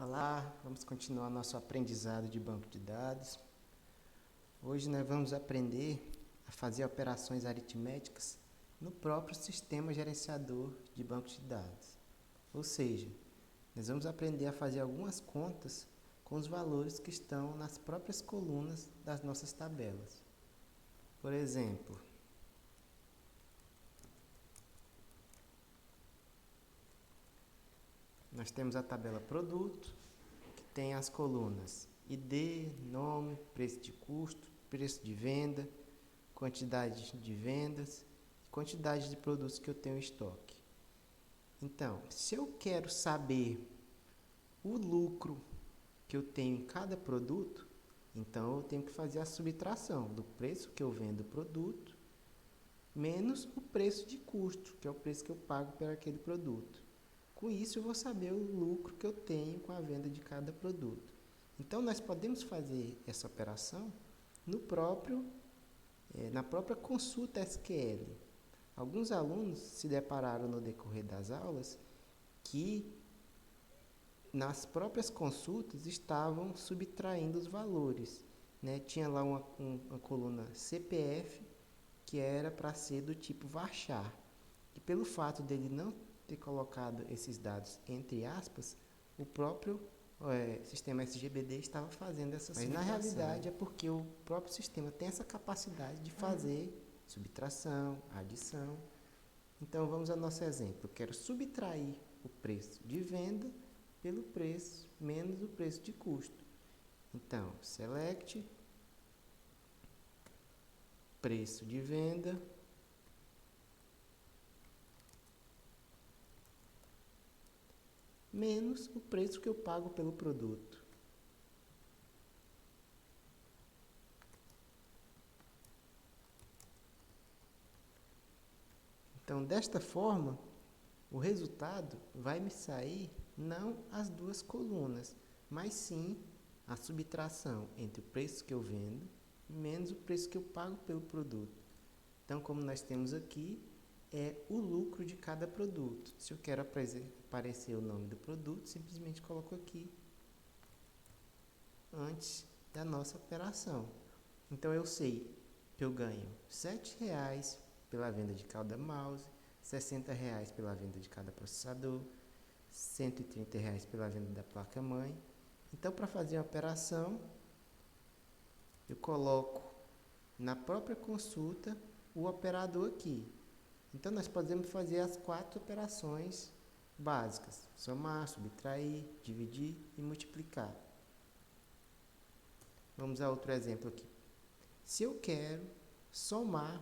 Olá, vamos continuar nosso aprendizado de banco de dados. Hoje nós vamos aprender a fazer operações aritméticas no próprio sistema gerenciador de banco de dados. Ou seja, nós vamos aprender a fazer algumas contas com os valores que estão nas próprias colunas das nossas tabelas. Por exemplo, nós temos a tabela produto, que tem as colunas ID, nome, preço de custo, preço de venda, quantidade de vendas, quantidade de produtos que eu tenho em estoque. Então, se eu quero saber o lucro que eu tenho em cada produto, então eu tenho que fazer a subtração do preço que eu vendo o produto menos o preço de custo, que é o preço que eu pago por aquele produto. Com isso, eu vou saber o lucro que eu tenho com a venda de cada produto. Então, nós podemos fazer essa operação na própria consulta SQL. Alguns alunos se depararam no decorrer das aulas que nas próprias consultas estavam subtraindo os valores. Tinha lá uma coluna CPF que era para ser do tipo varchar. E pelo fato dele não ter colocado esses dados entre aspas, o próprio sistema SGBD estava fazendo essa subtração. Mas na realidade é porque o próprio sistema tem essa capacidade de fazer subtração, adição. Então vamos ao nosso exemplo. Eu quero subtrair o preço de venda pelo preço menos o preço de custo. Então, select preço de venda menos o preço que eu pago pelo produto. Então, desta forma, o resultado vai me sair não as duas colunas, mas sim a subtração entre o preço que eu vendo menos o preço que eu pago pelo produto. Então, como nós temos aqui, é o lucro de cada produto. Se eu quero aparecer o nome do produto, simplesmente coloco aqui antes da nossa operação. Então, eu sei que eu ganho R$ 7,00 pela venda de cada mouse, R$ 60,00 pela venda de cada processador, R$ 130,00 pela venda da placa-mãe. Então, para fazer a operação, eu coloco na própria consulta o operador aqui. Então, nós podemos fazer as 4 operações básicas: somar, subtrair, dividir e multiplicar. Vamos a outro exemplo aqui. Se eu quero somar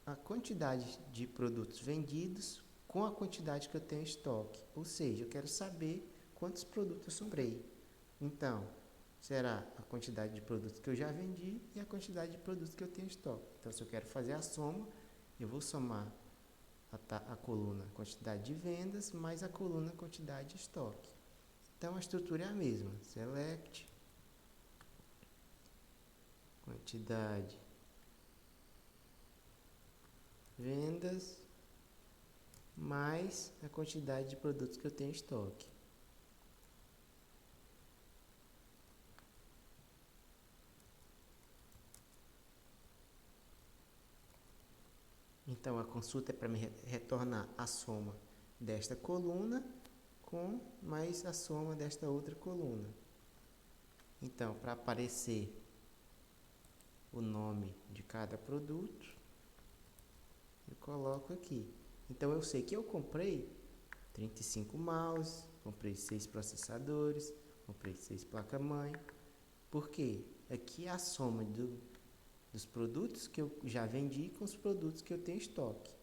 a quantidade de produtos vendidos com a quantidade que eu tenho em estoque, ou seja, eu quero saber quantos produtos eu comprei. Então, será a quantidade de produtos que eu já vendi e a quantidade de produtos que eu tenho em estoque. Então, se eu quero fazer a soma, eu vou somar a coluna quantidade de vendas mais a coluna quantidade de estoque. Então, a estrutura é a mesma. Select quantidade vendas mais a quantidade de produtos que eu tenho em estoque. Então, a consulta é para me retornar a soma desta coluna com mais a soma desta outra coluna. Então, para aparecer o nome de cada produto, eu coloco aqui. Então, eu sei que eu comprei 35 mouse, comprei 6 processadores, comprei 6 placas-mãe. Por quê? Aqui é a soma dos produtos que eu já vendi com os produtos que eu tenho em estoque.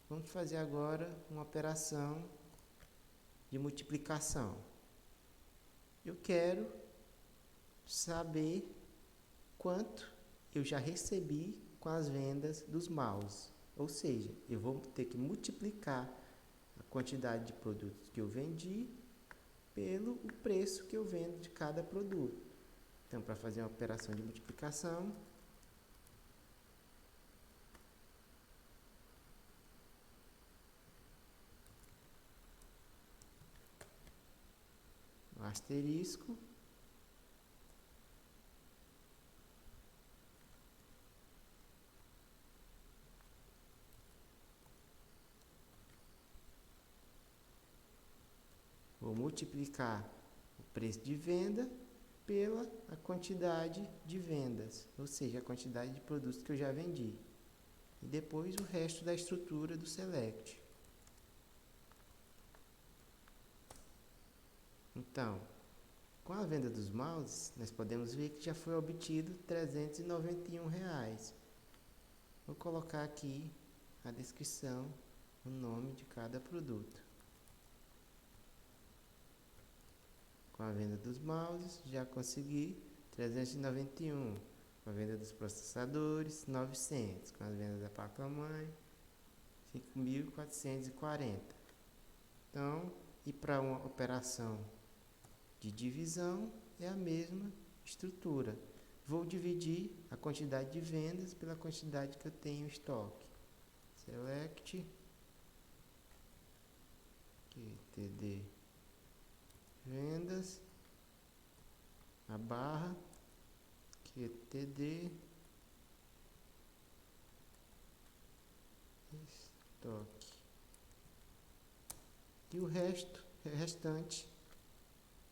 Vamos fazer agora uma operação de multiplicação. Eu quero saber quanto eu já recebi com as vendas dos mouse. Ou seja, eu vou ter que multiplicar a quantidade de produtos que eu vendi pelo preço que eu vendo de cada produto. Então, para fazer uma operação de multiplicação, o asterisco, vou multiplicar o preço de venda pela a quantidade de vendas, ou seja, a quantidade de produtos que eu já vendi. E depois o resto da estrutura do select. Então, com a venda dos mouses, nós podemos ver que já foi obtido R$391. Vou colocar aqui a descrição, o nome de cada produto. Com a venda dos mouses, já consegui 391. Com a venda dos processadores, 900. Com a venda da placa-mãe, 5.440. Então, e para uma operação de divisão, é a mesma estrutura. Vou dividir a quantidade de vendas pela quantidade que eu tenho em estoque. Select, QTD vendas, a barra, QTD estoque. E o restante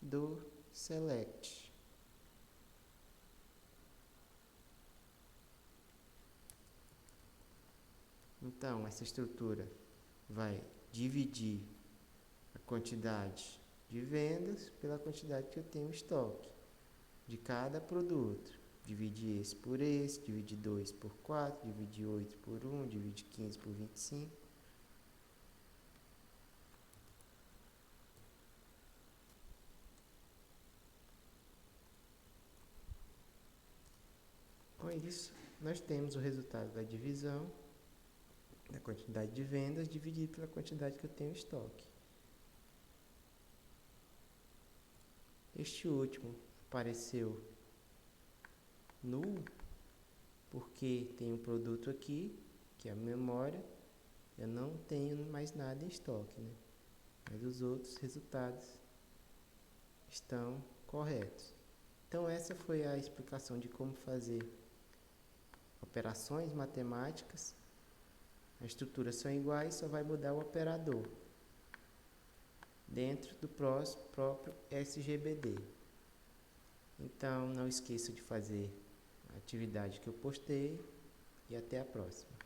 do select. Então, essa estrutura vai dividir a quantidade de vendas pela quantidade que eu tenho em estoque de cada produto. Divide esse por esse, divide 2 por 4, divide 8 por 1, divide 15 por 25. Com isso, nós temos o resultado da divisão da quantidade de vendas dividido pela quantidade que eu tenho em estoque. Este último apareceu nulo porque tem um produto aqui, que é a memória, eu não tenho mais nada em estoque, né? Mas os outros resultados estão corretos. Então essa foi a explicação de como fazer operações matemáticas. As estruturas são iguais, só vai mudar o operador dentro do próprio SGBD. Então não esqueça de fazer a atividade que eu postei e até a próxima.